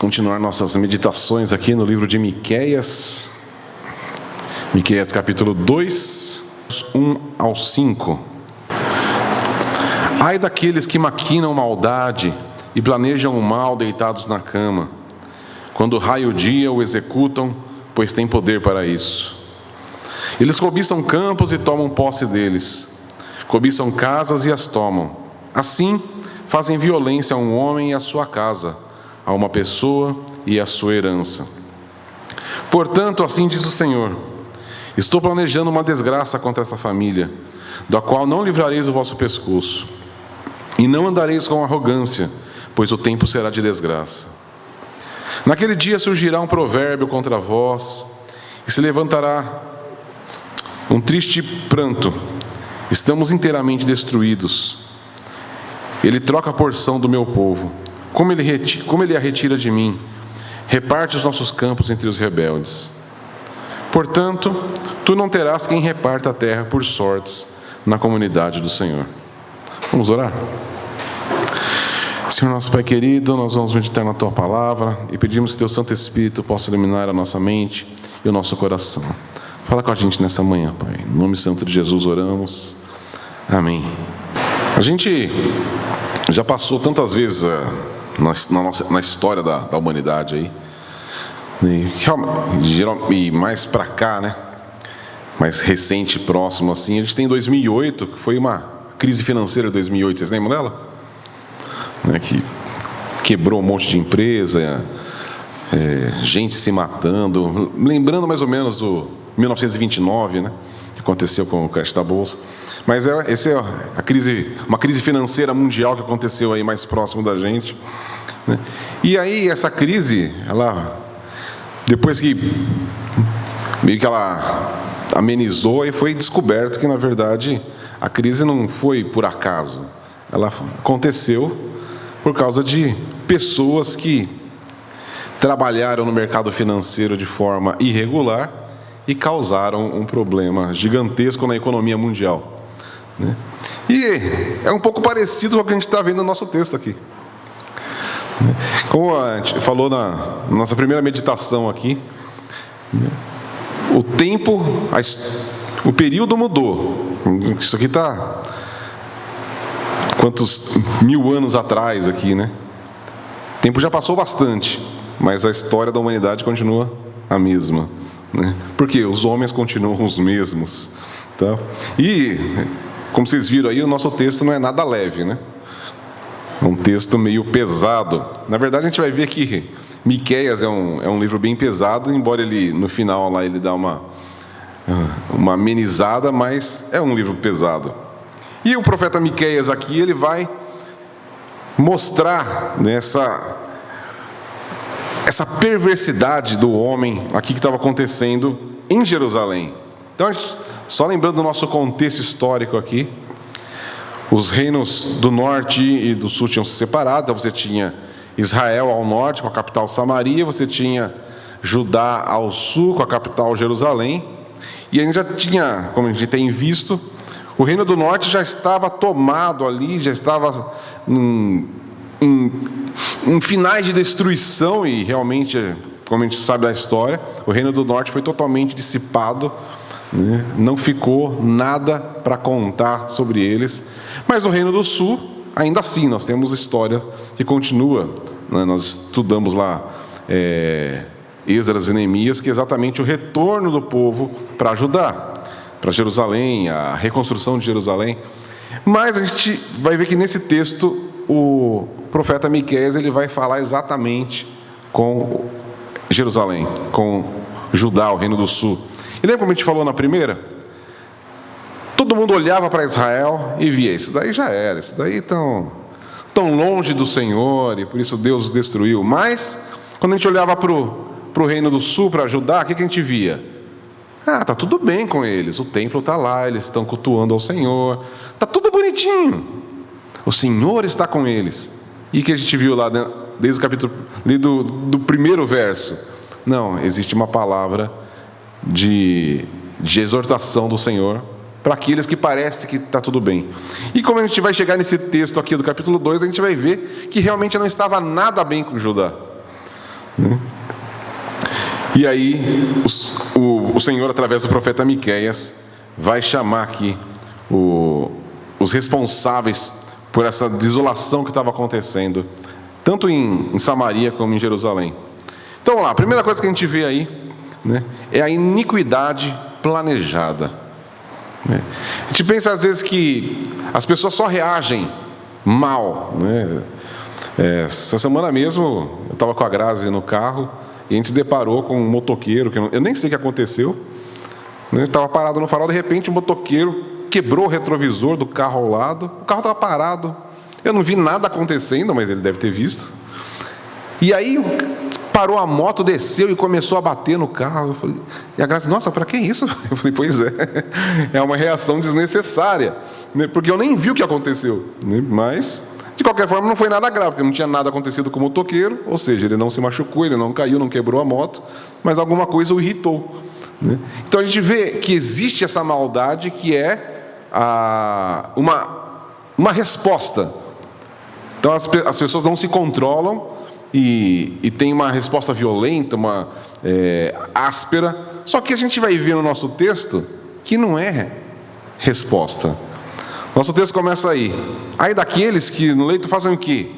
continuar nossas meditações aqui no livro de Miqueias. Miqueias capítulo 2, 1 ao 5. Ai daqueles que maquinam maldade e planejam o mal deitados na cama. Quando raia o dia, o executam, pois têm poder para isso. Eles cobiçam campos e tomam posse deles. Cobiçam casas e as tomam. Assim, fazem violência a um homem e a sua casa, a uma pessoa e a sua herança. Portanto, assim diz o Senhor: estou planejando uma desgraça contra esta família, da qual não livrareis o vosso pescoço, e não andareis com arrogância, pois o tempo será de desgraça. Naquele dia surgirá um provérbio contra vós, e se levantará um triste pranto. Estamos inteiramente destruídos. Ele troca a porção do meu povo. Como ele a retira de mim, reparte os nossos campos entre os rebeldes. Portanto, tu não terás quem reparta a terra por sortes na comunidade do Senhor. Vamos orar? Senhor nosso Pai querido, nós vamos meditar na Tua Palavra e pedimos que Teu Santo Espírito possa iluminar a nossa mente e o nosso coração. Fala com a gente nessa manhã, Pai. Em nome santo de Jesus oramos. Amém. A gente já passou tantas vezes na história da humanidade aí, e mais para cá, né? Mais recente, próximo assim, a gente tem 2008, que foi uma crise financeira de 2008, vocês lembram dela? Que quebrou um monte de empresa, gente se matando, lembrando mais ou menos do 1929, né? Que aconteceu com o crash da Bolsa. Mas essa é uma crise financeira mundial que aconteceu aí mais próximo da gente, né? E aí essa crise, depois que meio que ela amenizou, e foi descoberto que na verdade a crise não foi por acaso. Ela aconteceu por causa de pessoas que trabalharam no mercado financeiro de forma irregular e causaram um problema gigantesco na economia mundial, né? E é um pouco parecido com o que a gente está vendo no nosso texto aqui. Como a gente falou na nossa primeira meditação aqui, o tempo, o período mudou. Isso aqui está quantos 1000 anos atrás aqui, né? O tempo já passou bastante, mas a história da humanidade continua a mesma, né? Porque os homens continuam os mesmos, tá? E, como vocês viram aí, o nosso texto não é nada leve, né? É um texto meio pesado. Na verdade, a gente vai ver que Miqueias é um livro bem pesado, embora ele, no final, lá, ele dá uma amenizada, mas é um livro pesado. E o profeta Miqueias aqui, ele vai mostrar essa perversidade do homem aqui que estava acontecendo em Jerusalém. Então, só lembrando do nosso contexto histórico aqui, os reinos do norte e do sul tinham se separado. Então você tinha Israel ao norte, com a capital Samaria, você tinha Judá ao sul, com a capital Jerusalém, e a gente já tinha, como a gente tem visto, o reino do norte já estava tomado ali, já estava em finais de destruição, e realmente, como a gente sabe da história, o reino do norte foi totalmente dissipado, né? Não ficou nada para contar sobre eles. Mas no reino do sul, ainda assim, nós temos história que continua, né? Nós estudamos lá Esdras e Neemias, que é exatamente o retorno do povo para Judá, para Jerusalém, a reconstrução de Jerusalém. Mas a gente vai ver que nesse texto o profeta Miqueias, ele vai falar exatamente com Jerusalém, com Judá, o reino do sul. E lembra como a gente falou na primeira? Todo mundo olhava para Israel e via: isso daí já era, isso daí tão longe do Senhor, e por isso Deus os destruiu. Mas quando a gente olhava para o reino do sul, para Judá, o que a gente via? Está tudo bem com eles, o templo está lá, eles estão cultuando ao Senhor, está tudo bonitinho, o Senhor está com eles. E o que a gente viu lá desde o capítulo, do primeiro verso? Não, existe uma palavra de exortação do Senhor para aqueles que parece que está tudo bem. E como a gente vai chegar nesse texto aqui do capítulo 2, a gente vai ver que realmente não estava nada bem com Judá. né? E aí o Senhor, através do profeta Miqueias, vai chamar aqui os responsáveis por essa desolação que estava acontecendo, tanto em Samaria como em Jerusalém. Então vamos lá, a primeira coisa que a gente vê aí, né, é a iniquidade planejada. A gente pensa às vezes que as pessoas só reagem mal, né? Essa semana mesmo eu estava com a Grazi no carro e a gente se deparou com um motoqueiro, que eu nem sei o que aconteceu, né? Estava parado no farol, de repente um motoqueiro quebrou o retrovisor do carro ao lado, o carro estava parado, eu não vi nada acontecendo, mas ele deve ter visto. E aí parou a moto, desceu e começou a bater no carro. Eu falei, e a Graça, nossa, para que isso? Eu falei, pois é uma reação desnecessária, né? Porque eu nem vi o que aconteceu, né? Mas, de qualquer forma, não foi nada grave, porque não tinha nada acontecido com o motoqueiro, ou seja, ele não se machucou, ele não caiu, não quebrou a moto, mas alguma coisa o irritou, né? Então a gente vê que existe essa maldade que é uma resposta. Então as pessoas não se controlam e tem uma resposta violenta, áspera. Só que a gente vai ver no nosso texto que não é resposta. Nosso texto começa aí. Ai daqueles que no leito fazem o quê?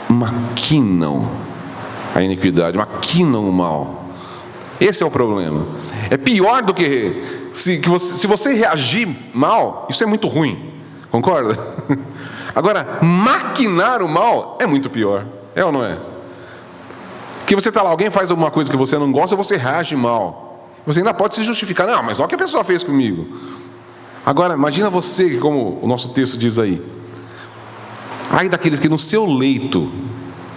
Maquinam a iniquidade, maquinam o mal. Esse é o problema. É pior do que se você reagir mal, isso é muito ruim. Concorda? Agora, maquinar o mal é muito pior. É ou não é? Que você está lá, alguém faz alguma coisa que você não gosta, você reage mal. Você ainda pode se justificar. Não, mas olha o que a pessoa fez comigo. Agora, imagina você, como o nosso texto diz aí. Ai daqueles que no seu leito,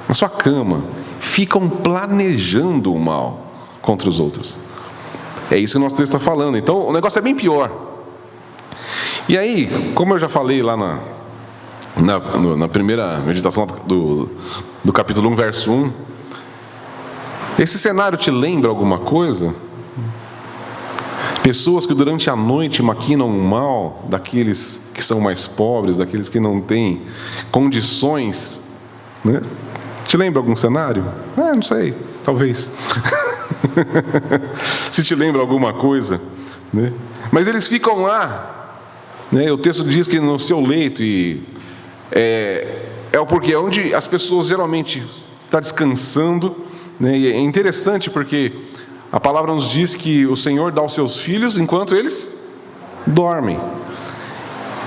na sua cama, ficam planejando o mal contra os outros. É isso que o nosso texto está falando. Então, o negócio é bem pior. E aí, como eu já falei lá na primeira meditação do capítulo 1, verso 1, esse cenário te lembra alguma coisa? Pessoas que durante a noite maquinam o mal daqueles que são mais pobres, daqueles que não têm condições, né? Te lembra algum cenário? Não sei, talvez. Se te lembra alguma coisa, né? Mas eles ficam lá, né? O texto diz que no seu leito, e é o porquê onde as pessoas geralmente estão descansando, né? E é interessante porque a palavra nos diz que o Senhor dá aos seus filhos enquanto eles dormem.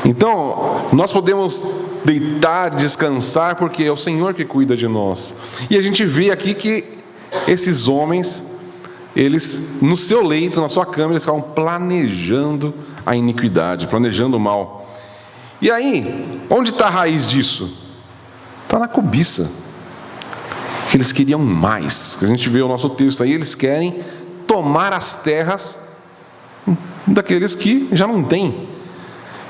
Então, nós podemos deitar, descansar, porque é o Senhor que cuida de nós. E a gente vê aqui que esses homens, eles, no seu leito, na sua cama, eles estavam planejando a iniquidade, planejando o mal. E aí, onde está a raiz disso? Está na cobiça. Eles queriam mais. A gente vê o nosso texto aí, eles querem tomar as terras daqueles que já não têm.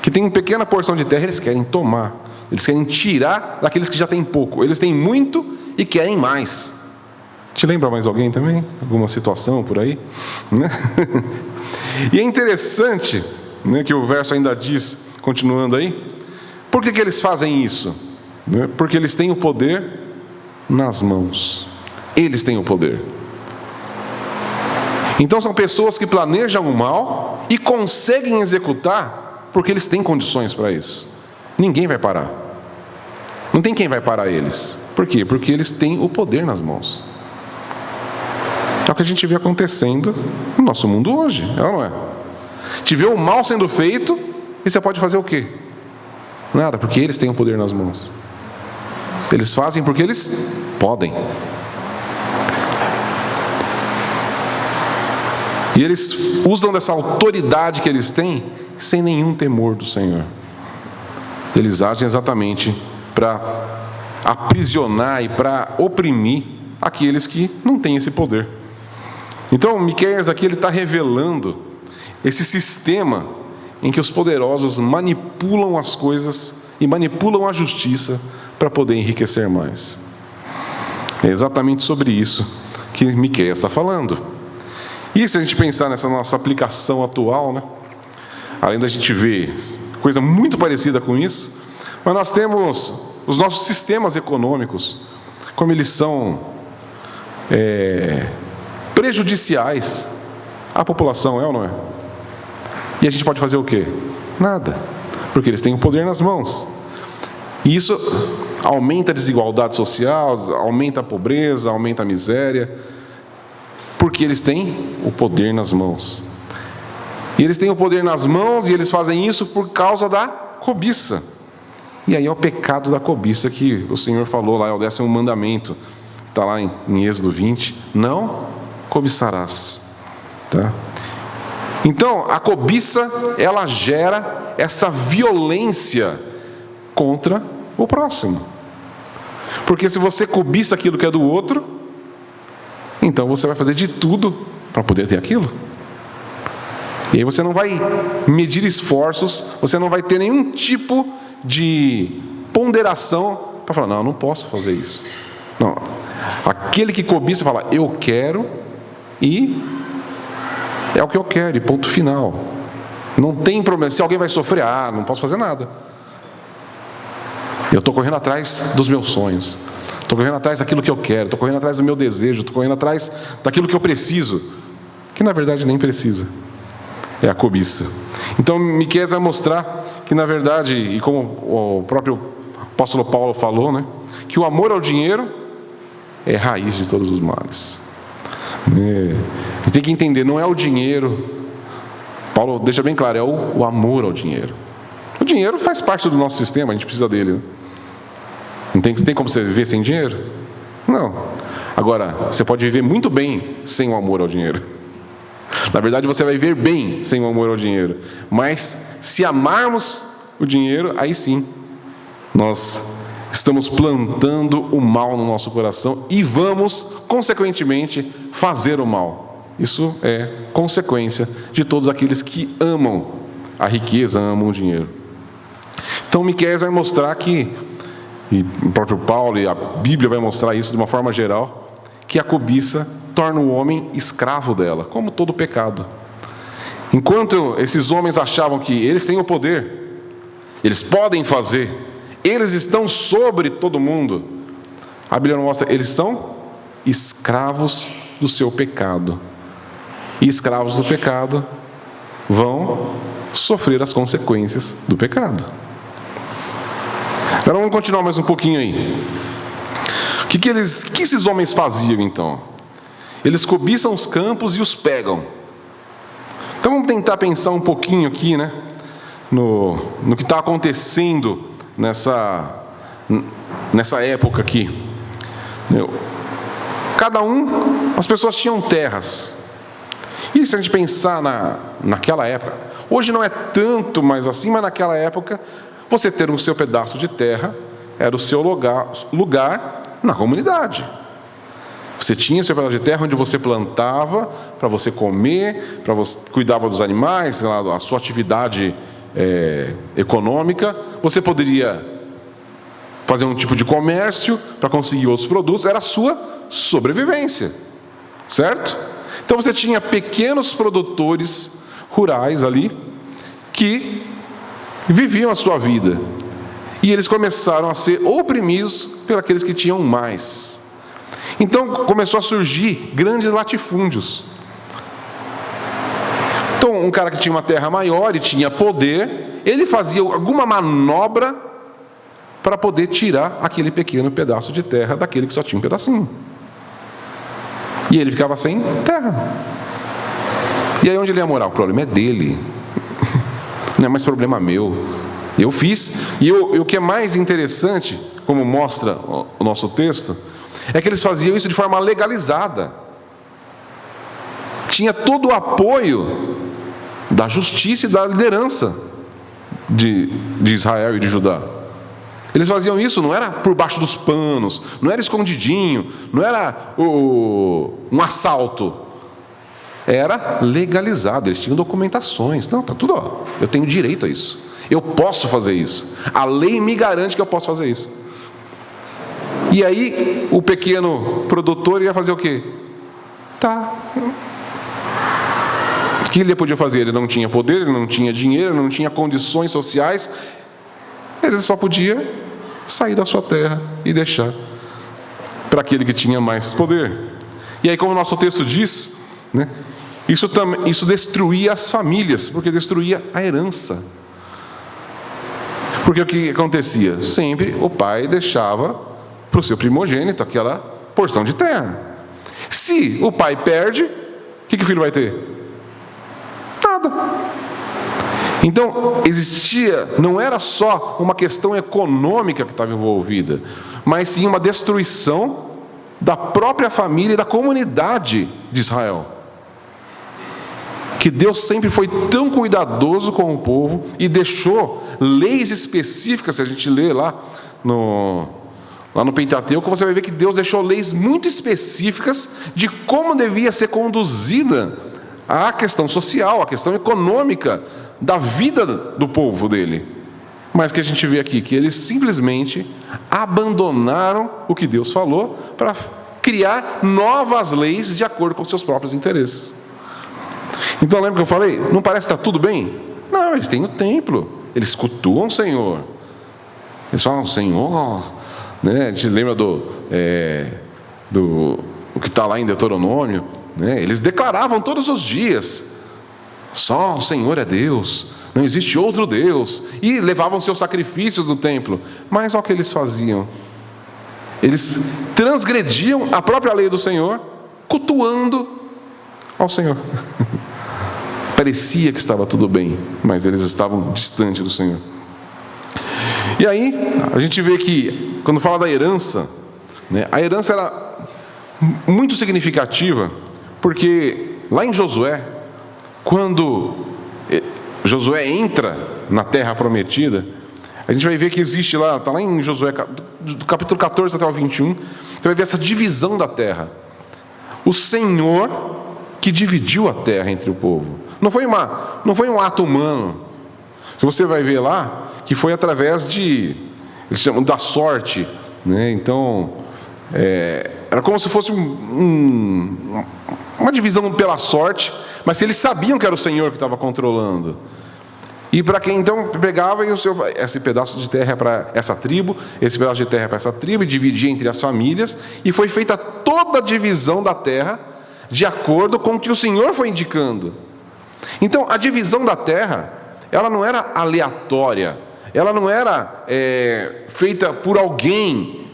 Que tem uma pequena porção de terra, eles querem tomar. Eles querem tirar daqueles que já têm pouco. Eles têm muito e querem mais. Te lembra mais alguém também? Alguma situação por aí? Né? E é interessante, né, que o verso ainda diz, continuando aí, por que eles fazem isso? Né? Porque eles têm o poder nas mãos. Eles têm o poder. Então são pessoas que planejam o mal e conseguem executar porque eles têm condições para isso. Ninguém vai parar. Não tem quem vai parar eles. Por quê? Porque eles têm o poder nas mãos. É o que a gente vê acontecendo no nosso mundo hoje, é ou não é? A gente vê o mal sendo feito e você pode fazer o quê? Nada, porque eles têm o poder nas mãos. Eles fazem porque eles podem. E eles usam dessa autoridade que eles têm sem nenhum temor do Senhor. Eles agem exatamente para aprisionar e para oprimir aqueles que não têm esse poder. Então, Miqueias aqui ele está revelando esse sistema em que os poderosos manipulam as coisas e manipulam a justiça para poder enriquecer mais. É exatamente sobre isso que Miqueias está falando. E se a gente pensar nessa nossa aplicação atual, né? Além da gente ver coisa muito parecida com isso, mas nós temos os nossos sistemas econômicos, como eles são prejudiciais à população, é ou não é? E a gente pode fazer o quê? Nada, porque eles têm o poder nas mãos. E isso aumenta a desigualdade social, aumenta a pobreza, aumenta a miséria, porque eles têm o poder nas mãos. E eles têm o poder nas mãos e eles fazem isso por causa da cobiça. E aí é o pecado da cobiça que o Senhor falou lá, é o 10º mandamento, está lá em Êxodo 20, não cobiçarás. Tá? Então, a cobiça, ela gera essa violência contra o próximo. Porque se você cobiça aquilo que é do outro, então você vai fazer de tudo para poder ter aquilo. E aí você não vai medir esforços, você não vai ter nenhum tipo de ponderação para falar, não posso fazer isso. Não. Aquele que cobiça fala, eu quero e é o que eu quero, e ponto final. Não tem problema. Se alguém vai sofrer, não posso fazer nada. Eu estou correndo atrás dos meus sonhos. Estou correndo atrás daquilo que eu quero. Estou correndo atrás do meu desejo. Estou correndo atrás daquilo que eu preciso. Que na verdade nem precisa. É a cobiça. Então Miqueias vai mostrar que na verdade, e como o próprio apóstolo Paulo falou, né, que o amor ao dinheiro é raiz de todos os males. A gente tem que entender, não é o dinheiro. Paulo deixa bem claro, é o amor ao dinheiro. O dinheiro faz parte do nosso sistema, a gente precisa dele. Né? Não tem como você viver sem dinheiro? Não. Agora, você pode viver muito bem sem o amor ao dinheiro. Na verdade, você vai viver bem sem o amor ao dinheiro. Mas, se amarmos o dinheiro, aí sim, nós estamos plantando o mal no nosso coração e vamos, consequentemente, fazer o mal. Isso é consequência de todos aqueles que amam a riqueza, amam o dinheiro. Então, Miqueias vai mostrar que, e o próprio Paulo e a Bíblia vai mostrar isso de uma forma geral, que a cobiça torna o homem escravo dela, como todo pecado. Enquanto esses homens achavam que eles têm o poder, eles podem fazer, eles estão sobre todo mundo, a Bíblia mostra, eles são escravos do seu pecado. E escravos do pecado vão sofrer as consequências do pecado. Agora vamos continuar mais um pouquinho aí. O que esses homens faziam então? Eles cobiçam os campos e os pegam. Então vamos tentar pensar um pouquinho aqui, né, no que está acontecendo nessa época aqui. As pessoas tinham terras. E se a gente pensar naquela época, hoje não é tanto mais assim, mas naquela época, você ter o seu pedaço de terra era o seu lugar na comunidade. Você tinha o seu pedaço de terra onde você plantava para você comer, para você cuidava dos animais, a sua atividade econômica. Você poderia fazer um tipo de comércio para conseguir outros produtos. Era a sua sobrevivência, certo? Então você tinha pequenos produtores rurais ali que viviam a sua vida. E eles começaram a ser oprimidos por aqueles que tinham mais. Então começou a surgir grandes latifúndios. Então um cara que tinha uma terra maior e tinha poder, ele fazia alguma manobra para poder tirar aquele pequeno pedaço de terra daquele que só tinha um pedacinho. E ele ficava sem terra. E aí onde ele ia morar? O problema é dele. Não é mais problema meu. Eu fiz. E o que é mais interessante, como mostra o nosso texto, é que eles faziam isso de forma legalizada. Tinha todo o apoio da justiça e da liderança de Israel e de Judá. Eles faziam isso, não era por baixo dos panos, não era escondidinho, não era um assalto. Era legalizado, eles tinham documentações. Não, está tudo, eu tenho direito a isso. Eu posso fazer isso. A lei me garante que eu posso fazer isso. E aí, o pequeno produtor ia fazer o quê? O que ele podia fazer? Ele não tinha poder, ele não tinha dinheiro, ele não tinha condições sociais. Ele só podia sair da sua terra e deixar para aquele que tinha mais poder. E aí, como o nosso texto diz, né, isso destruía as famílias, porque destruía a herança. Porque o que acontecia? Sempre o pai deixava para o seu primogênito aquela porção de terra. Se o pai perde, o que o filho vai ter? Nada. Então, não era só uma questão econômica que estava envolvida, mas sim uma destruição da própria família e da comunidade de Israel. Que Deus sempre foi tão cuidadoso com o povo e deixou leis específicas. Se a gente lê lá no Pentateuco, você vai ver que Deus deixou leis muito específicas de como devia ser conduzida a questão social, a questão econômica da vida do povo dele. Mas que a gente vê aqui que eles simplesmente abandonaram o que Deus falou para criar novas leis de acordo com seus próprios interesses. Então lembra que eu falei? Não parece que está tudo bem? Não, eles têm o templo, eles cultuam o Senhor. Eles falam, Senhor, né? A gente lembra do que está lá em Deuteronômio, né? Eles declaravam todos os dias: só o Senhor é Deus, não existe outro Deus. E levavam seus sacrifícios do templo. Mas olha o que eles faziam: eles transgrediam a própria lei do Senhor, cultuando ao Senhor. Parecia que estava tudo bem, mas eles estavam distante do Senhor. E aí, a gente vê que, quando fala da herança, né, a herança era muito significativa, porque lá em Josué, quando Josué entra na terra prometida, a gente vai ver que existe lá, está lá em Josué, do capítulo 14 até o 21, você vai ver essa divisão da terra. O Senhor que dividiu a terra entre o povo. Não foi um ato humano. Se você vai ver lá, que foi através eles chamam da sorte, né? Então, era como se fosse uma divisão pela sorte, mas eles sabiam que era o Senhor que estava controlando. E para quem então pegava esse pedaço de terra para essa tribo, esse pedaço de terra para essa tribo, e dividia entre as famílias, e foi feita toda a divisão da terra de acordo com o que o Senhor foi indicando. Então, a divisão da terra, ela não era aleatória, ela não era feita por alguém,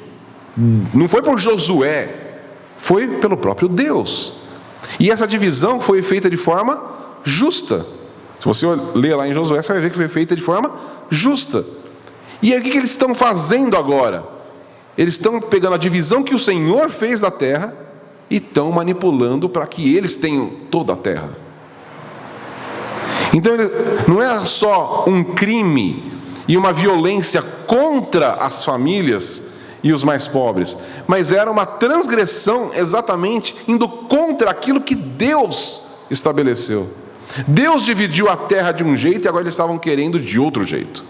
não foi por Josué, foi pelo próprio Deus. E essa divisão foi feita de forma justa. Se você ler lá em Josué, você vai ver que foi feita de forma justa. E aí o que eles estão fazendo agora? Eles estão pegando a divisão que o Senhor fez da terra e estão manipulando para que eles tenham toda a terra. Então não é só um crime e uma violência contra as famílias e os mais pobres, mas era uma transgressão exatamente indo contra aquilo que Deus estabeleceu. Deus dividiu a terra de um jeito e agora eles estavam querendo de outro jeito.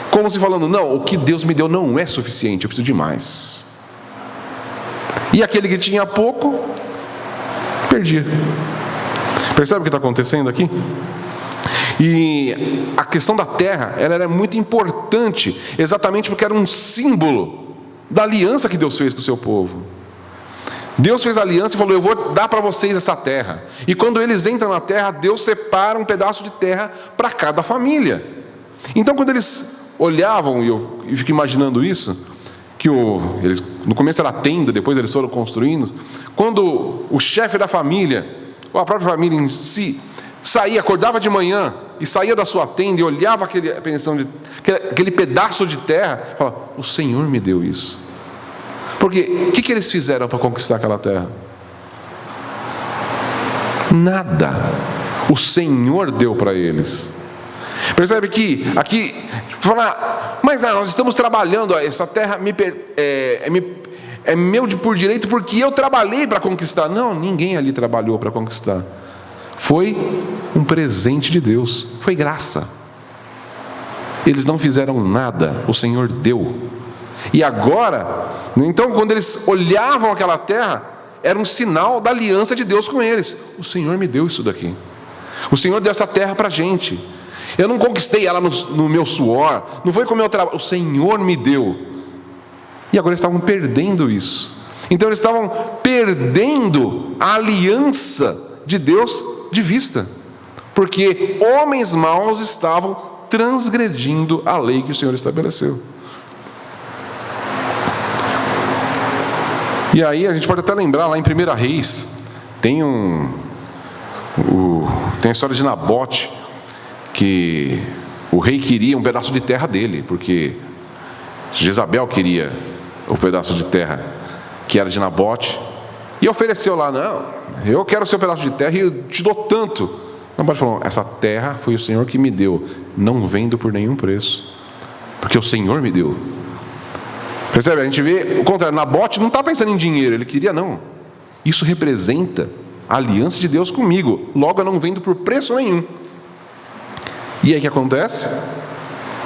Como se falando, não, o que Deus me deu não é suficiente, eu preciso de mais. E aquele que tinha pouco, perdia. Percebe o que está acontecendo aqui? E a questão da terra, ela era muito importante, exatamente porque era um símbolo da aliança que Deus fez com o seu povo. Deus fez a aliança e falou, eu vou dar para vocês essa terra. E quando eles entram na terra, Deus separa um pedaço de terra para cada família. Então quando eles olhavam, e eu fico imaginando isso, que no começo era tenda, depois eles foram construindo, quando o chefe da família, ou a própria família em si, saía, acordava de manhã e saía da sua tenda e olhava aquele pedaço de terra, falava, o Senhor me deu isso. Porque o que eles fizeram para conquistar aquela terra? Nada. O Senhor deu para eles. Percebe que aqui fala, mas não, nós estamos trabalhando, essa terra é meu por direito porque eu trabalhei para conquistar. Não, ninguém ali trabalhou para conquistar. Foi um presente de Deus, foi graça. Eles não fizeram nada, o Senhor deu. E agora, então quando eles olhavam aquela terra, era um sinal da aliança de Deus com eles. O Senhor me deu isso daqui. O Senhor deu essa terra para a gente. Eu não conquistei ela no meu suor, não foi com o meu trabalho, o Senhor me deu. E agora eles estavam perdendo isso. Então eles estavam perdendo a aliança de Deus de vista, porque homens maus estavam transgredindo a lei que o Senhor estabeleceu. E aí a gente pode até lembrar, lá em 1 Reis, tem a história de Nabote, que o rei queria um pedaço de terra dele, porque Jezabel queria o pedaço de terra que era de Nabote, e ofereceu lá: não, eu quero o seu pedaço de terra e eu te dou tanto. Nabote falou: essa terra foi o Senhor que me deu, não vendo por nenhum preço, porque o Senhor me deu. Percebe? A gente vê o contrário. Nabote não está pensando em dinheiro, ele queria, não. Isso representa a aliança de Deus comigo, logo eu não vendo por preço nenhum. E aí o que acontece?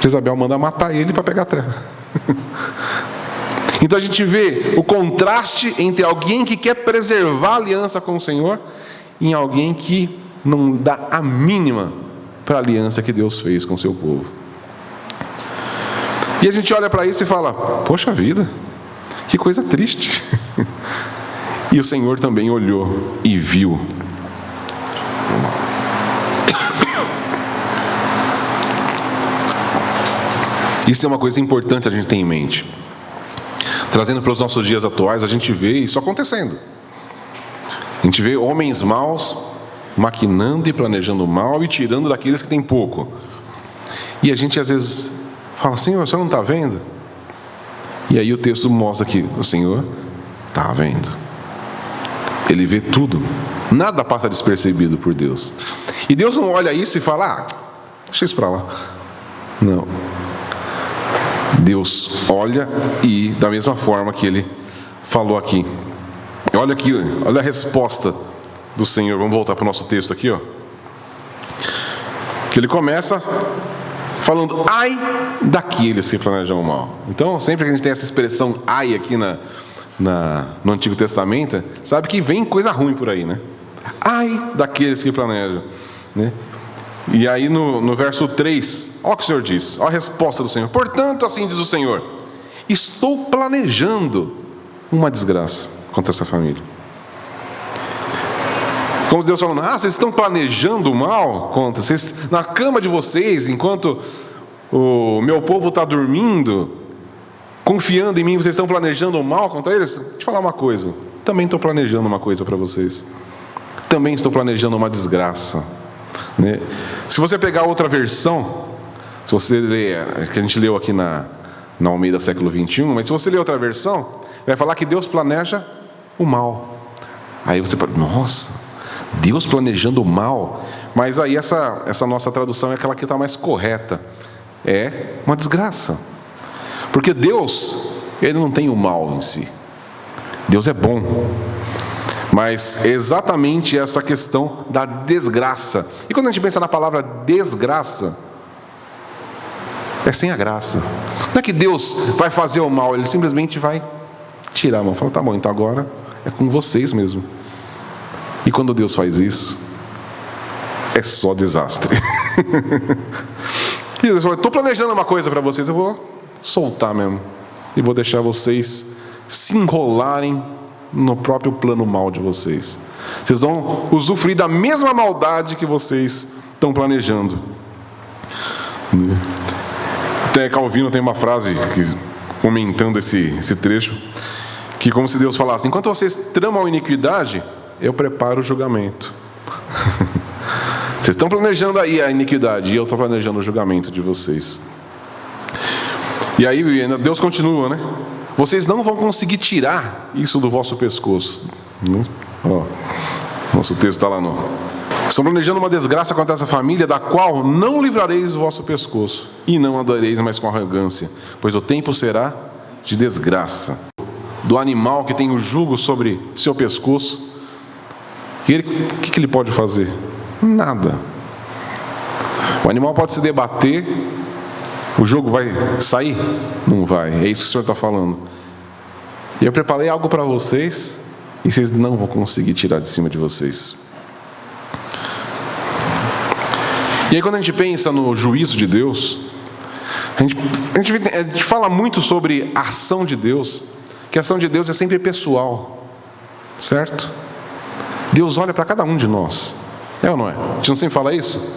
Jezabel manda matar ele para pegar a terra. Então a gente vê o contraste entre alguém que quer preservar a aliança com o Senhor e alguém que não dá a mínima para a aliança que Deus fez com o seu povo. E a gente olha para isso e fala: poxa vida, que coisa triste. E o Senhor também olhou e viu. Isso é uma coisa importante a gente ter em mente. Trazendo para os nossos dias atuais, a gente vê isso acontecendo. A gente vê homens maus maquinando e planejando mal e tirando daqueles que têm pouco. E a gente às vezes fala: Senhor, o Senhor não está vendo? E aí o texto mostra que o Senhor está vendo. Ele vê tudo. Nada passa despercebido por Deus. E Deus não olha isso e fala: deixa isso para lá. Não. Deus olha e, da mesma forma que Ele falou aqui. Olha aqui, olha a resposta do Senhor. Vamos voltar para o nosso texto aqui, ó. Que Ele começa falando: ai daqueles que planejam o mal. Então, sempre que a gente tem essa expressão ai aqui no Antigo Testamento, sabe que vem coisa ruim por aí, né? Ai daqueles que planejam, né? E aí no verso 3, olha o que o Senhor diz, olha a resposta do Senhor: portanto, assim diz o Senhor, estou planejando uma desgraça contra essa família. Como Deus falando: vocês estão planejando o mal contra vocês, na cama de vocês, enquanto o meu povo está dormindo, confiando em mim, vocês estão planejando o mal contra eles? Deixa eu te falar uma coisa, também estou planejando uma coisa para vocês. Também estou planejando uma desgraça, né? Se você pegar outra versão, se você ler, que a gente leu aqui na Almeida século 21, mas se você ler outra versão, vai falar que Deus planeja o mal. Aí você fala: nossa, Deus planejando o mal. Mas aí essa nossa tradução é aquela que está mais correta. É uma desgraça. Porque Deus, Ele não tem o mal em si. Deus é bom. Mas é exatamente essa questão da desgraça. E quando a gente pensa na palavra desgraça, é sem a graça. Não é que Deus vai fazer o mal, Ele simplesmente vai tirar a mão. Fala: tá bom, então agora é com vocês mesmo. E quando Deus faz isso, é só desastre. E Deus fala: estou planejando uma coisa para vocês, eu vou soltar mesmo. E vou deixar vocês se enrolarem no próprio plano mal de vocês. Vocês vão usufruir da mesma maldade que vocês estão planejando. Até Calvino tem uma frase comentando esse trecho, que como se Deus falasse: enquanto vocês tramam a iniquidade, eu preparo o julgamento. Vocês estão planejando aí a iniquidade, e eu estou planejando o julgamento de vocês. E aí Deus continua, né? Vocês não vão conseguir tirar isso do vosso pescoço. Nosso texto está lá no... Estão planejando uma desgraça contra essa família, da qual não livrareis o vosso pescoço, e não andareis mais com arrogância, pois o tempo será de desgraça. Do animal que tem o jugo sobre seu pescoço, e o que ele pode fazer? Nada. O animal pode se debater, o jugo vai sair? Não vai. É isso que o Senhor está falando. E eu preparei algo para vocês, e vocês não vão conseguir tirar de cima de vocês. E aí quando a gente pensa no juízo de Deus, a gente fala muito sobre a ação de Deus, que a ação de Deus é sempre pessoal, certo? Deus olha para cada um de nós, é ou não é? A gente não sempre fala isso?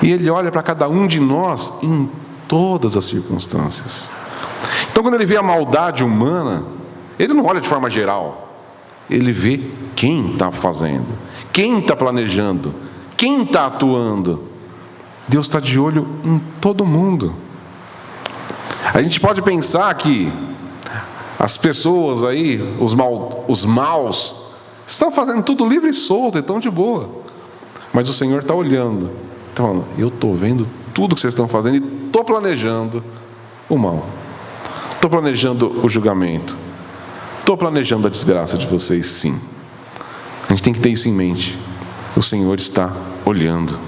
E Ele olha para cada um de nós em todas as circunstâncias. Então, quando Ele vê a maldade humana, Ele não olha de forma geral. Ele vê quem está fazendo, quem está planejando, quem está atuando. Deus está de olho em todo mundo. A gente pode pensar que as pessoas aí, os maus, estão fazendo tudo livre e solto, estão de boa. Mas o Senhor está olhando, está falando, eu estou vendo tudo que vocês estão fazendo e estou planejando o mal. Estou planejando o julgamento. Estou planejando a desgraça de vocês, sim. A gente tem que ter isso em mente. O Senhor está olhando.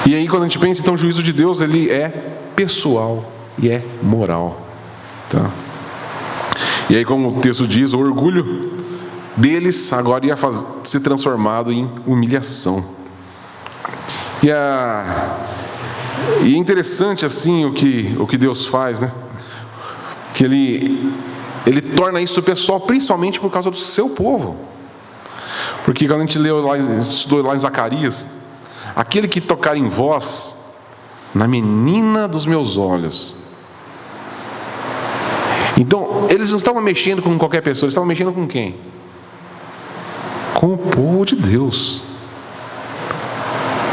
E aí, quando a gente pensa, então, o juízo de Deus, ele é pessoal e é moral. Tá? E aí, como o texto diz, o orgulho deles agora ia ser transformado em humilhação. E é interessante, assim, o que Deus faz, né? Que Ele torna isso pessoal, principalmente por causa do seu povo. Porque quando a gente estudou lá em Zacarias, aquele que tocar em vós, na menina dos meus olhos. Então, eles não estavam mexendo com qualquer pessoa, eles estavam mexendo com quem? Com o povo de Deus.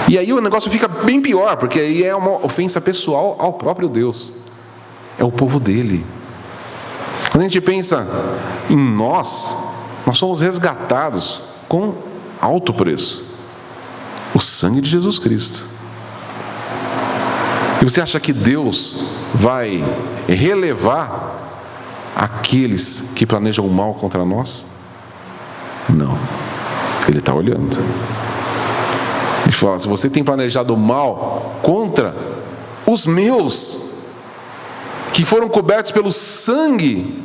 E aí o negócio fica bem pior, porque aí é uma ofensa pessoal ao próprio Deus. É o povo dele. Quando a gente pensa em nós somos resgatados com alto preço. O sangue de Jesus Cristo. E você acha que Deus vai relevar aqueles que planejam o mal contra nós? Não. Ele está olhando. Ele fala, se você tem planejado o mal contra os meus, que foram cobertos pelo sangue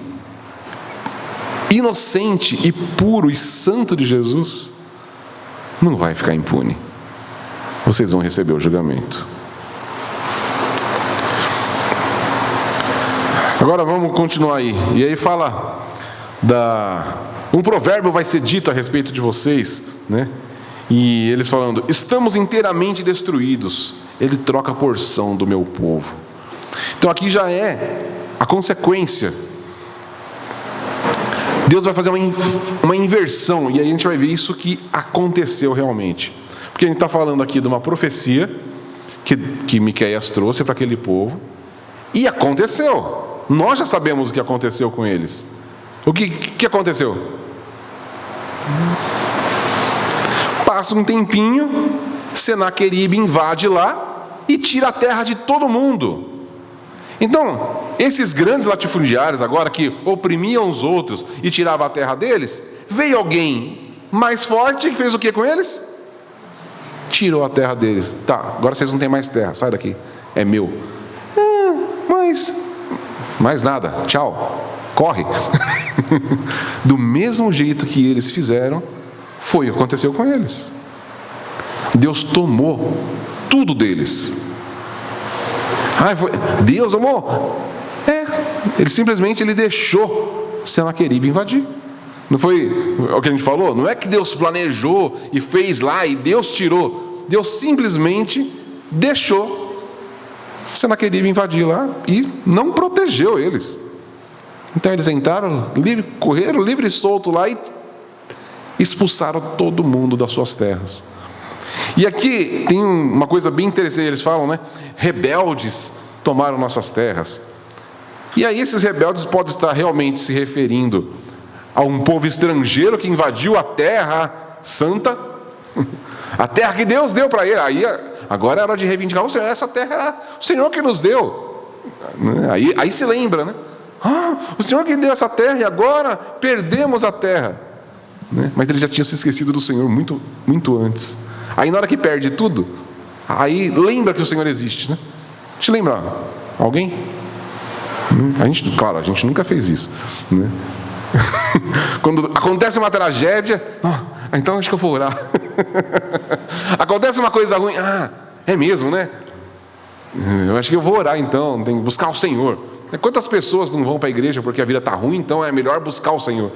inocente e puro e santo de Jesus, não vai ficar impune. Vocês vão receber o julgamento. Agora vamos continuar aí. E aí fala um provérbio vai ser dito a respeito de vocês, né? E eles falando, estamos inteiramente destruídos. Ele troca a porção do meu povo. Então aqui já é a consequência. Deus vai fazer uma inversão. E aí a gente vai ver isso que aconteceu realmente. Porque a gente está falando aqui de uma profecia que Miqueias trouxe para aquele povo. E aconteceu. Nós já sabemos o que aconteceu com eles. O que aconteceu? Passa um tempinho, Senaqueribe invade lá e tira a terra de todo mundo. Então, esses grandes latifundiários agora que oprimiam os outros e tiravam a terra deles, veio alguém mais forte que fez o que com eles? Tirou a terra deles. Tá, agora vocês não têm mais terra, sai daqui, é meu. Mas mais nada, tchau, corre. Do mesmo jeito que eles fizeram, foi o que aconteceu com eles. Deus tomou tudo deles. Deus amou? Ele simplesmente deixou Senaqueribe invadir. Não foi o que a gente falou? Não é que Deus planejou e fez lá e Deus tirou. Deus simplesmente deixou Senaqueribe invadir lá e não protegeu eles. Então eles entraram, correram livre e solto lá e expulsaram todo mundo das suas terras. E aqui tem uma coisa bem interessante, eles falam, né? Rebeldes tomaram nossas terras. E aí esses rebeldes podem estar realmente se referindo a um povo estrangeiro que invadiu a terra santa, a terra que Deus deu para ele. Aí agora é hora de reivindicar, essa terra era o Senhor que nos deu. Aí se lembra, né? O Senhor que deu essa terra e agora perdemos a terra, né? Mas ele já tinha se esquecido do Senhor muito, muito antes. Aí na hora que perde tudo, aí lembra que o Senhor existe, né? Te lembra alguém? A gente nunca fez isso, né? Quando acontece uma tragédia, então acho que eu vou orar. Acontece uma coisa ruim, é mesmo, né? Eu acho que eu vou orar então, tem que buscar o Senhor. Quantas pessoas não vão para a igreja porque a vida está ruim, então é melhor buscar o Senhor?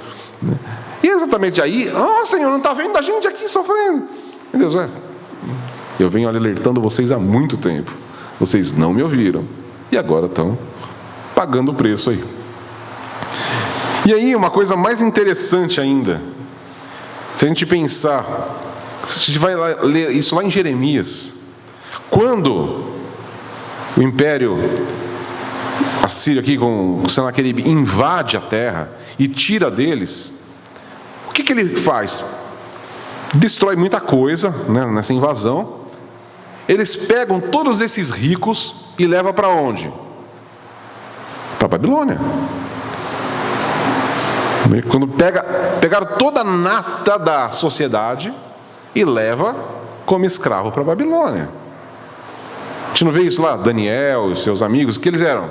E exatamente aí, Senhor, não está vendo a gente aqui sofrendo? Meu Deus, eu venho alertando vocês há muito tempo. Vocês não me ouviram. E agora estão pagando o preço aí. E aí, uma coisa mais interessante ainda, se a gente pensar, a gente vai ler isso lá em Jeremias, quando o Império Assírio aqui com Senaqueribe invade a terra e tira deles, o que ele faz? Destrói muita coisa, né, nessa invasão. Eles pegam todos esses ricos e levam para onde? Para a Babilônia. Quando pegaram toda a nata da sociedade e leva como escravo para a Babilônia. A gente não vê isso lá? Daniel e seus amigos, o que eles eram?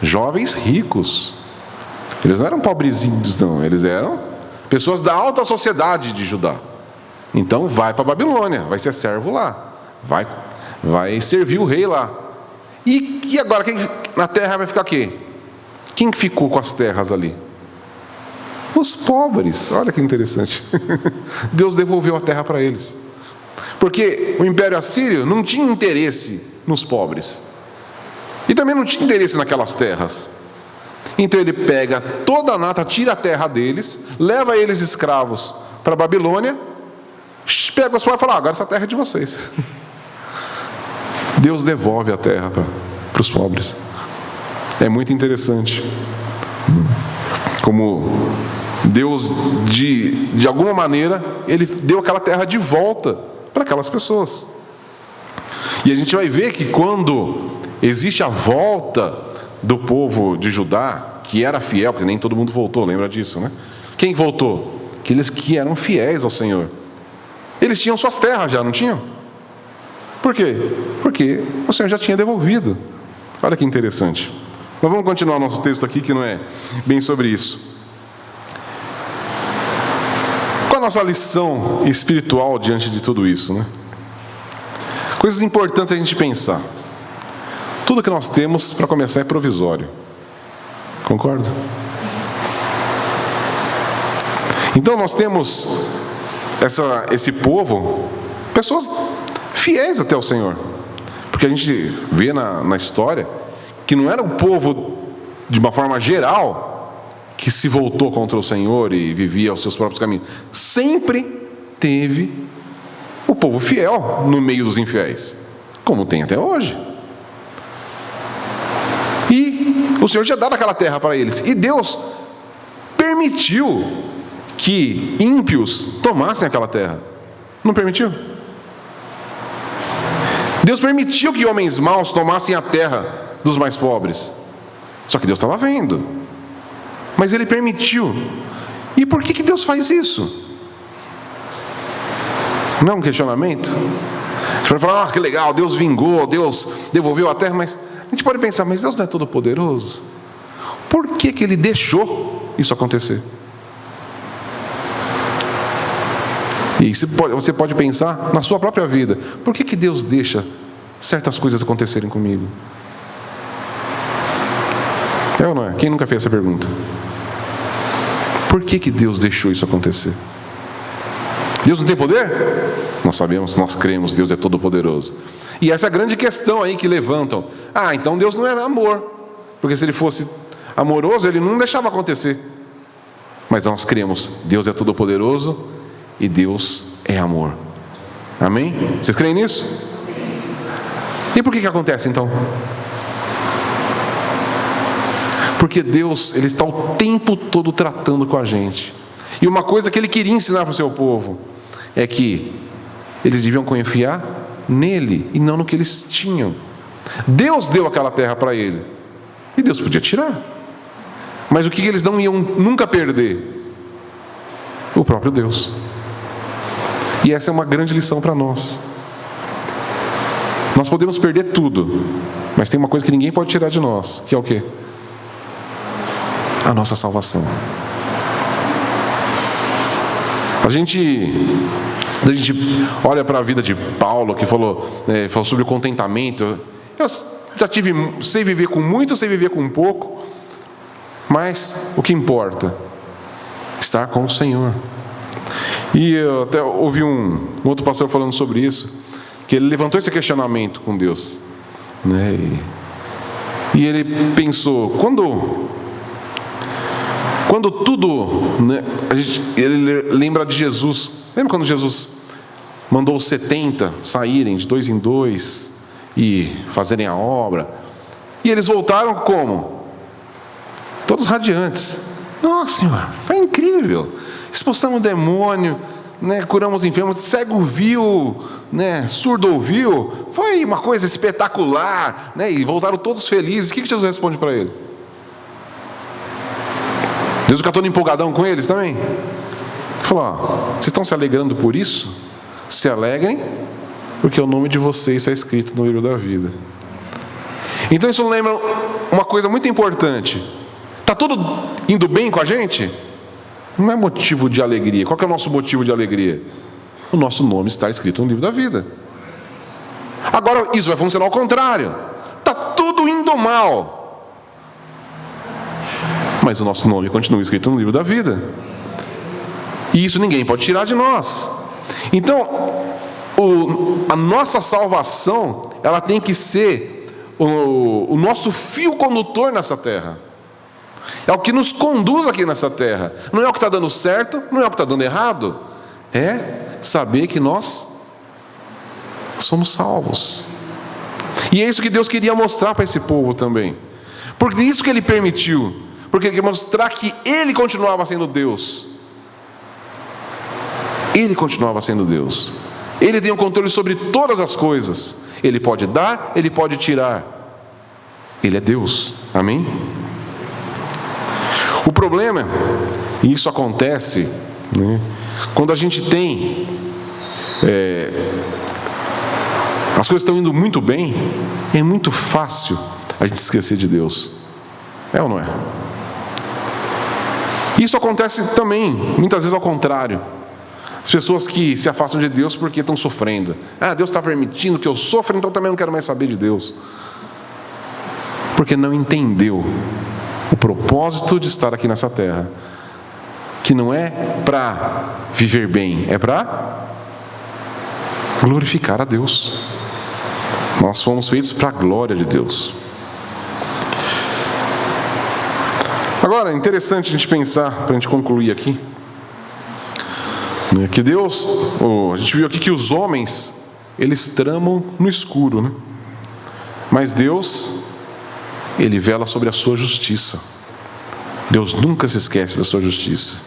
Jovens ricos. Eles não eram pobrezinhos, não. Eles eram pessoas da alta sociedade de Judá. Então vai para a Babilônia, vai ser servo lá, vai servir o rei lá. E agora, na terra vai ficar o quê? Quem ficou com as terras ali? Os pobres. Olha que interessante. Deus devolveu a terra para eles. Porque o Império Assírio não tinha interesse nos pobres. E também não tinha interesse naquelas terras. Então ele pega toda a nata, tira a terra deles, leva eles escravos para a Babilônia, pega os pobres e fala: agora essa terra é de vocês. Deus devolve a terra para os pobres. É muito interessante como Deus, de alguma maneira, Ele deu aquela terra de volta para aquelas pessoas. E a gente vai ver que quando existe a volta do povo de Judá, que era fiel, porque nem todo mundo voltou, lembra disso, né? Quem voltou? Aqueles que eram fiéis ao Senhor. Eles tinham suas terras já, não tinham? Por quê? Porque o Senhor já tinha devolvido. Olha que interessante. Mas vamos continuar nosso texto aqui, que não é bem sobre isso. Qual a nossa lição espiritual diante de tudo isso, né? Coisas importantes a gente pensar. Tudo que nós temos, para começar, é provisório. Concorda? Então nós temos esse povo, pessoas fiéis até o Senhor. Porque a gente vê na história que não era o povo, de uma forma geral, que se voltou contra o Senhor e vivia os seus próprios caminhos. Sempre teve o povo fiel no meio dos infiéis, como tem até hoje. E o Senhor tinha dado aquela terra para eles. E Deus permitiu que ímpios tomassem aquela terra. Não permitiu? Deus permitiu que homens maus tomassem a terra dos mais pobres. Só que Deus estava vendo. Mas Ele permitiu. E por que Deus faz isso? Não é um questionamento? A gente vai falar: que legal, Deus vingou, Deus devolveu a terra, mas a gente pode pensar: mas Deus não é todo poderoso? Por que Ele deixou isso acontecer? E você pode pensar na sua própria vida: por que Deus deixa certas coisas acontecerem comigo? É ou não é? Quem nunca fez essa pergunta? Por que Deus deixou isso acontecer? Deus não tem poder? Nós sabemos, nós cremos, Deus é todo poderoso. E essa é a grande questão aí que levantam: então Deus não é amor, porque se Ele fosse amoroso, Ele não deixava acontecer. Mas nós cremos, Deus é todo poderoso e Deus é amor. Amém? Vocês creem nisso? Sim. E por que acontece então? Porque Deus, Ele está o tempo todo tratando com a gente. E uma coisa que Ele queria ensinar para o seu povo é que eles deviam confiar nele e não no que eles tinham. Deus deu aquela terra para ele e Deus podia tirar. Mas o que eles não iam nunca perder? O próprio Deus. E essa é uma grande lição para nós. Nós podemos perder tudo, mas tem uma coisa que ninguém pode tirar de nós, que é o quê? A nossa salvação. A gente olha para a vida de Paulo, que falou sobre o contentamento. sei viver com muito, sei viver com pouco, mas o que importa? Estar com o Senhor. E eu até ouvi um outro pastor falando sobre isso, que ele levantou esse questionamento com Deus, né? E ele pensou, quando tudo, né, ele lembra de Jesus. Lembra quando Jesus mandou os 70 saírem de 2 em 2 e fazerem a obra? E eles voltaram como? Todos radiantes. Nossa Senhora, foi incrível. Expulsamos o demônio, né, curamos enfermos, cego viu, né, surdo ouviu. Foi uma coisa espetacular, né, e voltaram todos felizes. O que Jesus responde para ele? Jesus fica todo empolgadão com eles também. Ele falou: ó, vocês estão se alegrando por isso? Se alegrem, porque o nome de vocês está escrito no livro da vida. Então isso lembra uma coisa muito importante. Está tudo indo bem com a gente? Não é motivo de alegria. Qual que é o nosso motivo de alegria? O nosso nome está escrito no livro da vida. Agora isso vai funcionar ao contrário. Está tudo indo mal, mas o nosso nome continua escrito no livro da vida. E isso ninguém pode tirar de nós. Então, a nossa salvação, ela tem que ser o nosso fio condutor nessa terra. É o que nos conduz aqui nessa terra. Não é o que está dando certo, não é o que está dando errado. É saber que nós somos salvos. E é isso que Deus queria mostrar para esse povo também. Porque isso que Ele permitiu. Porque Ele quer mostrar que Ele continuava sendo Deus. Ele continuava sendo Deus. Ele tem o controle sobre todas as coisas. Ele pode dar, Ele pode tirar. Ele é Deus. Amém? O problema, e isso acontece, né, quando a gente tem as coisas estão indo muito bem, é muito fácil a gente esquecer de Deus. É ou não é? Isso acontece também, muitas vezes ao contrário. As pessoas que se afastam de Deus porque estão sofrendo. Ah, Deus está permitindo que eu sofra, então também não quero mais saber de Deus. Porque não entendeu o propósito de estar aqui nessa terra. Que não é para viver bem, é para glorificar a Deus. Nós fomos feitos para a glória de Deus. Agora, é interessante a gente pensar, para a gente concluir aqui, que Deus, a gente viu aqui que os homens, eles tramam no escuro, né? Mas Deus, Ele vela sobre a sua justiça. Deus nunca se esquece da sua justiça.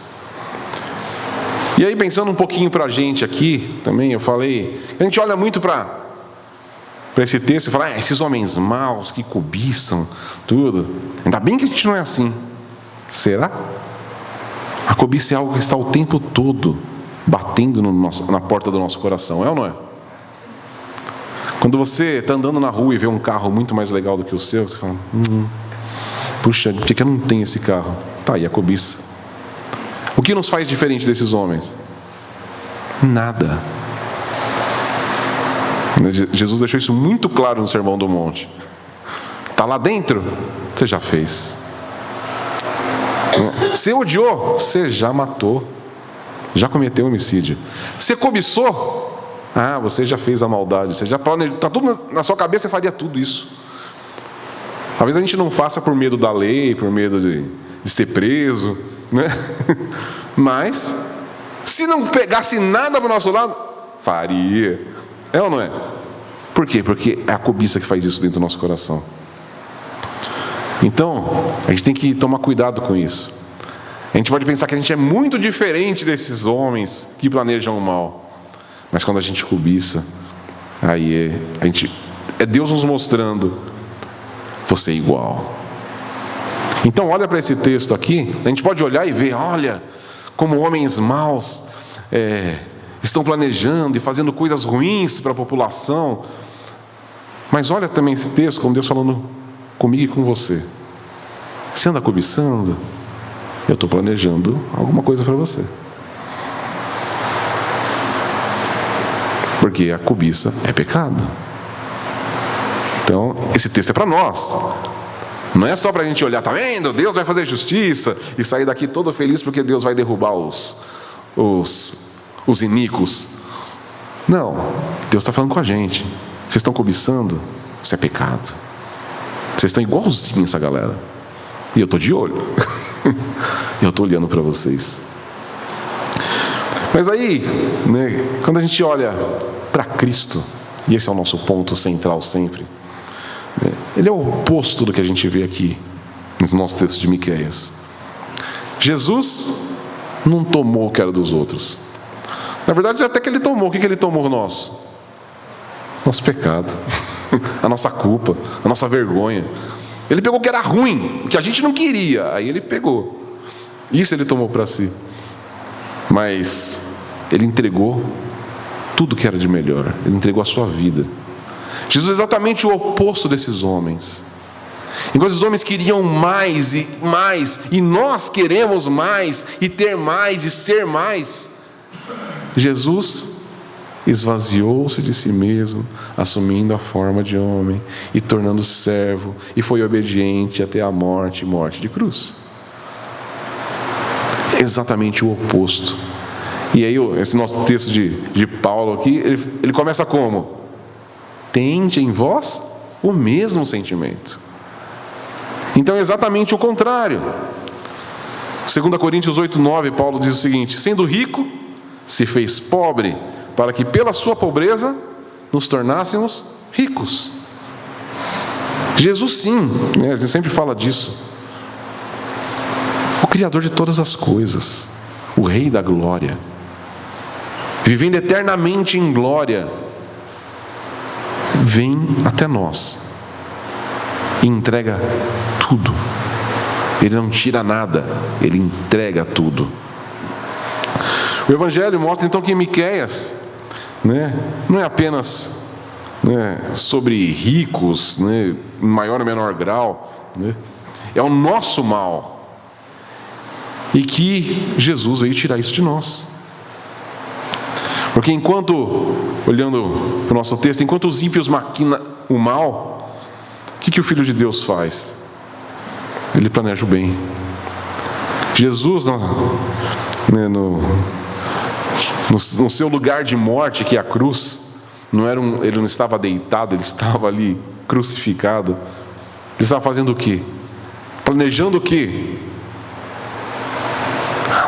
E aí, pensando um pouquinho para a gente aqui, também, eu falei, a gente olha muito para esse texto e fala, esses homens maus que cobiçam tudo. Ainda bem que a gente não é assim. Será? A cobiça é algo que está o tempo todo batendo na porta do nosso coração, é ou não é? Quando você está andando na rua e vê um carro muito mais legal do que o seu, você fala, puxa, por que eu não tenho esse carro? Tá aí a cobiça. O que nos faz diferente desses homens? Nada. Jesus deixou isso muito claro no Sermão do Monte. Está lá dentro? Você já fez. Você odiou? Você já matou. Já cometeu homicídio. Você cobiçou? Você já fez a maldade. Você já planejou. Está tudo na sua cabeça, você faria tudo isso. Talvez a gente não faça por medo da lei, por medo de ser preso, né? Mas, se não pegasse nada para o nosso lado, faria. É ou não é? Por quê? Porque é a cobiça que faz isso dentro do nosso coração. Então, a gente tem que tomar cuidado com isso. A gente pode pensar que a gente é muito diferente desses homens que planejam o mal. Mas quando a gente cobiça, aí é Deus nos mostrando, você é igual. Então olha para esse texto aqui, a gente pode olhar e ver, olha, como homens maus estão planejando e fazendo coisas ruins para a população. Mas olha também esse texto, como Deus falando comigo e com você. Você anda cobiçando? Eu estou planejando alguma coisa para você. Porque a cobiça é pecado. Então, esse texto é para nós. Não é só para a gente olhar, tá vendo? Deus vai fazer justiça e sair daqui todo feliz porque Deus vai derrubar os iníquos. Não, Deus está falando com a gente. Vocês estão cobiçando? Isso é pecado. Vocês estão igualzinho essa galera. E eu estou de olho. Eu estou olhando para vocês. Mas aí, né, quando a gente olha para Cristo, e esse é o nosso ponto central sempre, ele é o oposto do que a gente vê aqui nos nossos textos de Miqueias. Jesus não tomou o que era dos outros. Na verdade, até que ele tomou. O que ele tomou nosso? Nosso pecado, a nossa culpa, a nossa vergonha. Ele pegou o que era ruim, o que a gente não queria, aí ele pegou. Isso ele tomou para si. Mas ele entregou tudo que era de melhor. Ele entregou a sua vida. Jesus é exatamente o oposto desses homens. Enquanto os homens queriam mais e mais, e nós queremos mais, e ter mais, e ser mais, Jesus esvaziou-se de si mesmo, assumindo a forma de homem, e tornando-se servo, e foi obediente até a morte, morte de cruz. É exatamente o oposto. E aí, esse nosso texto de Paulo aqui, ele começa como? Tende em vós o mesmo sentimento. Então é exatamente o contrário. 2 Coríntios 8:9, Paulo diz o seguinte: sendo rico, se fez pobre, para que pela sua pobreza nos tornássemos ricos. Jesus sim, né? A gente sempre fala disso. O Criador de todas as coisas, o Rei da glória, vivendo eternamente em glória, vem até nós e entrega tudo. Ele não tira nada, ele entrega tudo. O Evangelho mostra então que Miqueias, né, não é apenas, né, sobre ricos, né, em maior ou menor grau, né, é o nosso mal. E que Jesus veio tirar isso de nós. Porque enquanto, olhando para o nosso texto, enquanto os ímpios maquinam o mal, o que o Filho de Deus faz? Ele planeja o bem. Jesus, né, no seu lugar de morte, que é a cruz, ele não estava deitado, ele estava ali crucificado. Ele estava fazendo o quê? Planejando o quê?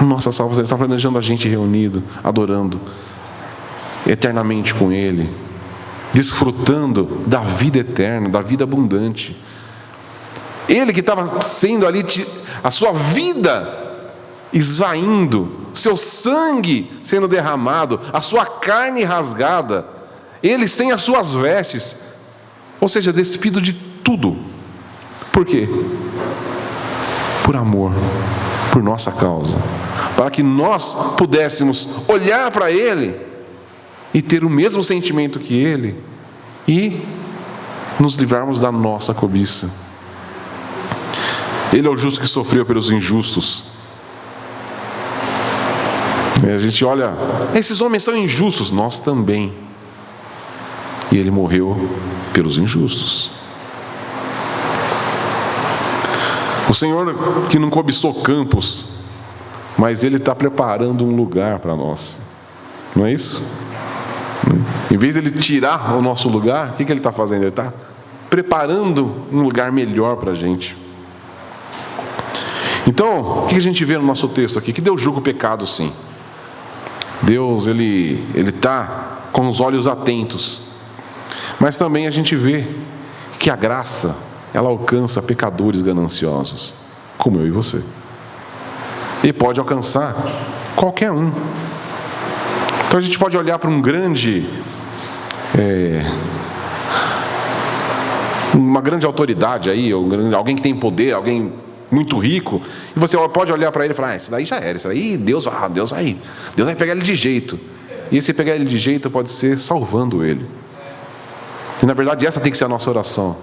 Nossa salvação. Ele estava planejando a gente reunido, adorando eternamente com Ele, desfrutando da vida eterna, da vida abundante. Ele que estava sendo ali, a sua vida esvaindo, seu sangue sendo derramado, a sua carne rasgada, ele sem as suas vestes, ou seja, despido de tudo. Por quê? Por amor, por nossa causa, para que nós pudéssemos olhar para Ele e ter o mesmo sentimento que Ele e nos livrarmos da nossa cobiça. Ele é o justo que sofreu pelos injustos. A gente olha, esses homens são injustos, nós também. E Ele morreu pelos injustos. O Senhor que não cobiçou campos, mas Ele está preparando um lugar para nós. Não é isso? Em vez de Ele tirar o nosso lugar, o que Ele está fazendo? Ele está preparando um lugar melhor para a gente. Então, o que a gente vê no nosso texto aqui? Que Deus julga o pecado, sim. Deus, Ele está com os olhos atentos. Mas também a gente vê que a graça, ela alcança pecadores gananciosos, como eu e você. E pode alcançar qualquer um. Então a gente pode olhar para um grande, uma grande autoridade aí, ou alguém que tem poder, alguém muito rico, e você pode olhar para ele e falar: esse daí já era, esse daí Deus vai pegar ele de jeito. E esse pegar ele de jeito pode ser salvando ele. E na verdade essa tem que ser a nossa oração.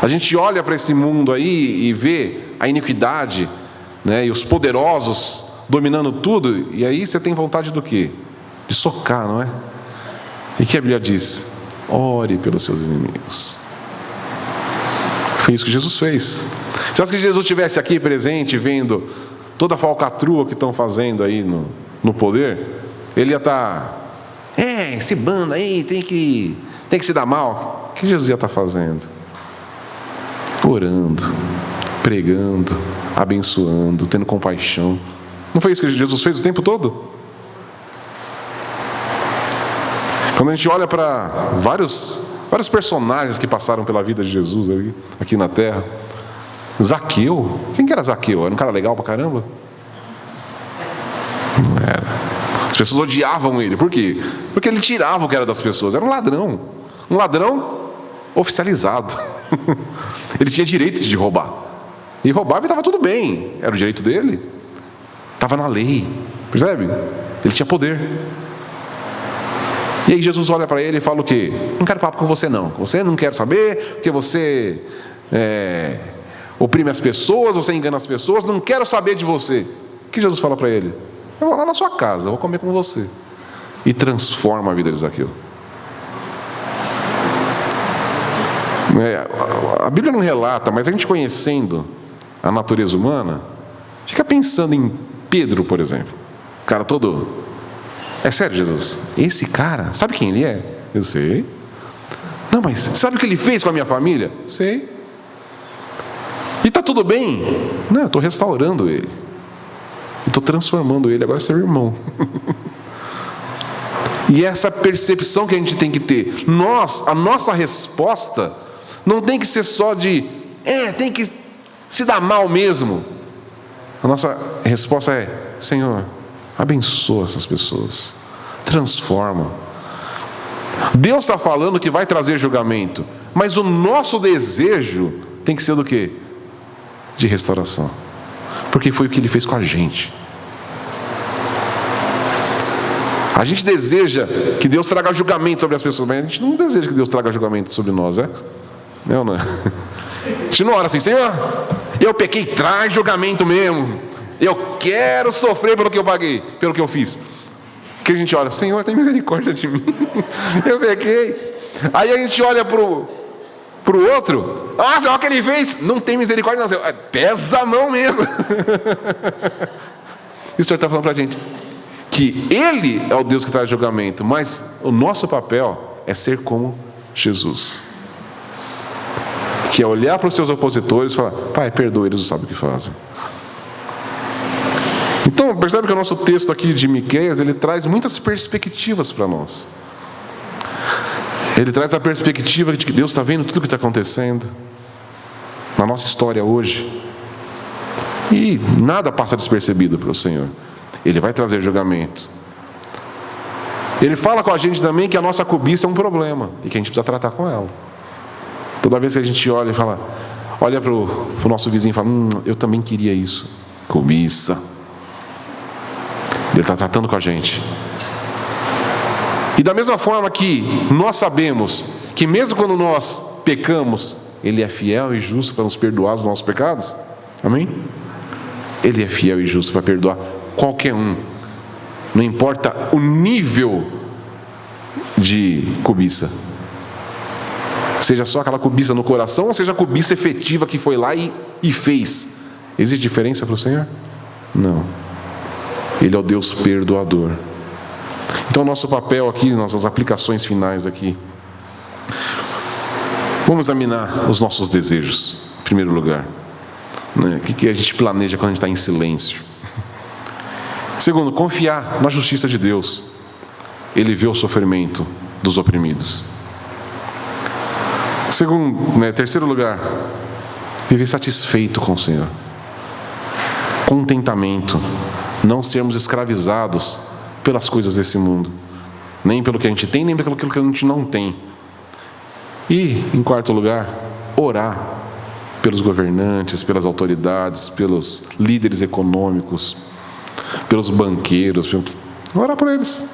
A gente olha para esse mundo aí e vê a iniquidade, né, e os poderosos dominando tudo, e aí você tem vontade do quê? De socar, não é? E que a Bíblia diz? ore pelos seus inimigos. Foi isso que Jesus fez. Você acha que Jesus estivesse aqui presente, vendo toda a falcatrua que estão fazendo aí no poder? Ele ia estar, esse bando aí tem que se dar mal. O que Jesus ia estar fazendo? Orando, pregando, abençoando, tendo compaixão. Não foi isso que Jesus fez o tempo todo? Quando a gente olha para vários personagens que passaram pela vida de Jesus aqui na terra. Zaqueu, quem que era Zaqueu? Era um cara legal pra caramba? Não era. As pessoas odiavam ele, por quê? Porque ele tirava o que era das pessoas, era um ladrão oficializado. Ele tinha direito de roubar, e roubava e estava tudo bem, era o direito dele, estava na lei, percebe? Ele tinha poder. E aí Jesus olha para ele e fala o quê? Não quero papo com você não, você não quer saber, porque você oprime as pessoas, você engana as pessoas, não quero saber de você. O que Jesus fala para ele? Eu vou lá na sua casa, eu vou comer com você. E transforma a vida de Zaqueu. A Bíblia não relata, mas a gente conhecendo a natureza humana, fica pensando em Pedro, por exemplo. O cara todo... É sério, Jesus? Esse cara, sabe quem ele é? Eu sei. Não, mas sabe o que ele fez com a minha família? Sei. E está tudo bem? Não, eu estou restaurando ele. Estou transformando ele, agora é seu irmão. E essa percepção que a gente tem que ter. A nossa resposta não tem que ser só de tem que se dar mal mesmo. A nossa resposta é: Senhor, abençoa essas pessoas, transforma. Deus está falando que vai trazer julgamento, mas o nosso desejo tem que ser do quê? De restauração, porque foi o que Ele fez com a gente. A gente deseja que Deus traga julgamento sobre as pessoas, mas a gente não deseja que Deus traga julgamento sobre nós, Não, não. A gente não ora assim: Senhor, eu pequei, traz julgamento mesmo. Eu quero sofrer pelo que eu paguei, pelo que eu fiz. Que a gente olha: Senhor, tem misericórdia de mim. Eu pequei. Aí a gente olha pro outro: olha o que ele fez. Não tem misericórdia, não. Senhor, pesa a mão mesmo. E o Senhor está falando para a gente que Ele é o Deus que traz julgamento, mas o nosso papel é ser como Jesus, que é olhar para os seus opositores e falar: Pai, perdoa, eles não sabem o que fazem. Então, percebe que o nosso texto aqui de Miqueias, ele traz muitas perspectivas para nós. Ele traz a perspectiva de que Deus está vendo tudo o que está acontecendo na nossa história hoje. E nada passa despercebido pelo Senhor. Ele vai trazer julgamento. Ele fala com a gente também que a nossa cobiça é um problema e que a gente precisa tratar com ela. Toda vez que a gente olha para o nosso vizinho e fala: eu também queria isso. Cobiça. Ele está tratando com a gente. E da mesma forma que nós sabemos que mesmo quando nós pecamos, Ele é fiel e justo para nos perdoar os nossos pecados. Amém? Ele é fiel e justo para perdoar qualquer um. Não importa o nível de cobiça. Seja só aquela cobiça no coração, ou seja a cobiça efetiva que foi lá e fez. Existe diferença para o Senhor? Não. Ele é o Deus perdoador. Então, nosso papel aqui, nossas aplicações finais aqui. Vamos examinar os nossos desejos, em primeiro lugar. O que a gente planeja quando a gente está em silêncio? Segundo, confiar na justiça de Deus. Ele vê o sofrimento dos oprimidos. Terceiro lugar, viver satisfeito com o Senhor. Contentamento. Não sermos escravizados pelas coisas desse mundo, nem pelo que a gente tem, nem pelo que a gente não tem. E, em quarto lugar, orar pelos governantes, pelas autoridades, pelos líderes econômicos, pelos banqueiros. Orar por eles.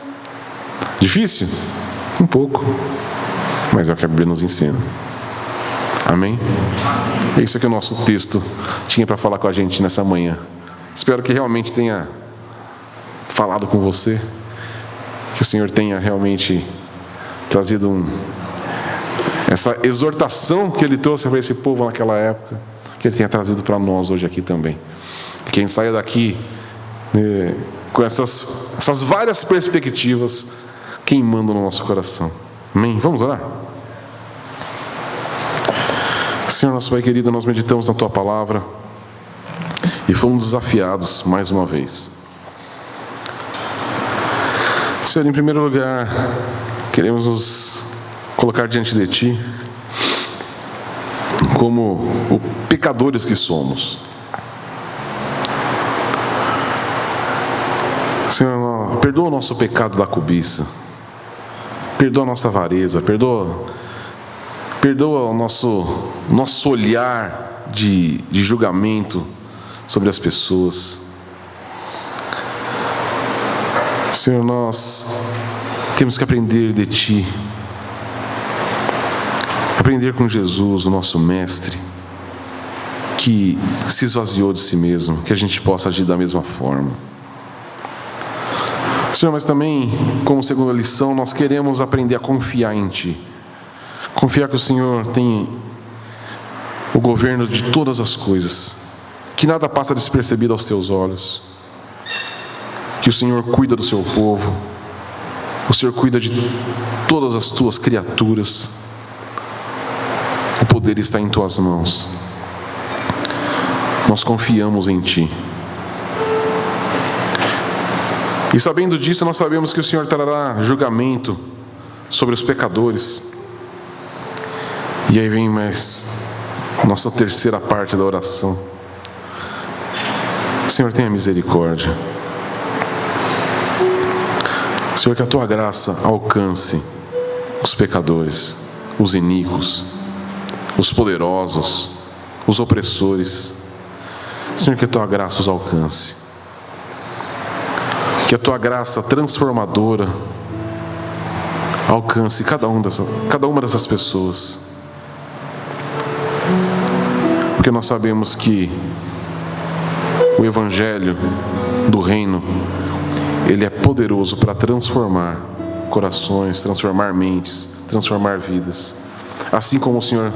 Difícil? Um pouco, mas é o que a Bíblia nos ensina. Amém? É isso que o nosso texto tinha para falar com a gente nessa manhã. Espero que realmente tenha falado com você, que o Senhor tenha realmente trazido essa exortação que Ele trouxe para esse povo naquela época, que Ele tenha trazido para nós hoje aqui também. Que a gente saia daqui com essas várias perspectivas queimando no nosso coração. Amém? Vamos orar? Senhor, nosso Pai querido, nós meditamos na Tua palavra e fomos desafiados mais uma vez. Senhor, em primeiro lugar, queremos nos colocar diante de Ti como pecadores que somos. Senhor, perdoa o nosso pecado da cobiça, perdoa a nossa avareza, perdoa o nosso olhar de julgamento sobre as pessoas. Senhor, nós temos que aprender de Ti, aprender com Jesus, o nosso Mestre, que se esvaziou de si mesmo, que a gente possa agir da mesma forma. Senhor, mas também, como segunda lição, nós queremos aprender a confiar em Ti. Confiar que o Senhor tem o governo de todas as coisas, que nada passa despercebido aos Teus olhos, que o Senhor cuida do Seu povo, o Senhor cuida de todas as Tuas criaturas, o poder está em Tuas mãos. Nós confiamos em Ti. E sabendo disso, nós sabemos que o Senhor trará julgamento sobre os pecadores. E aí vem mais nossa terceira parte da oração. Senhor, tenha misericórdia. Senhor, que a Tua graça alcance os pecadores, os iníquos, os poderosos, os opressores. Senhor, que a Tua graça os alcance. Que a Tua graça transformadora alcance cada uma dessas pessoas. Porque nós sabemos que o Evangelho do Reino, ele é poderoso para transformar corações, transformar mentes, transformar vidas. Assim como o Senhor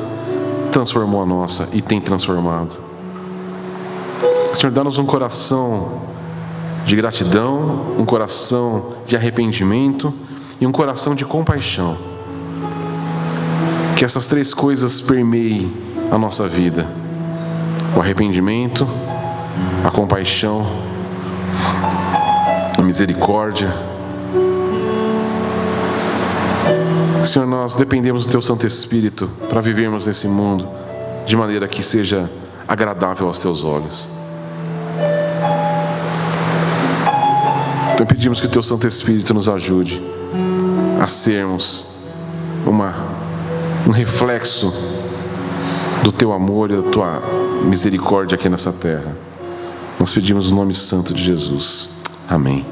transformou a nossa e tem transformado. Senhor, dá-nos um coração de gratidão, um coração de arrependimento e um coração de compaixão. Que essas três coisas permeiem a nossa vida: o arrependimento, a compaixão, a misericórdia. Senhor, nós dependemos do Teu Santo Espírito para vivermos nesse mundo de maneira que seja agradável aos Teus olhos. Então pedimos que o Teu Santo Espírito nos ajude a sermos um reflexo do Teu amor e da Tua misericórdia aqui nessa terra. Nós pedimos no nome santo de Jesus. Amém.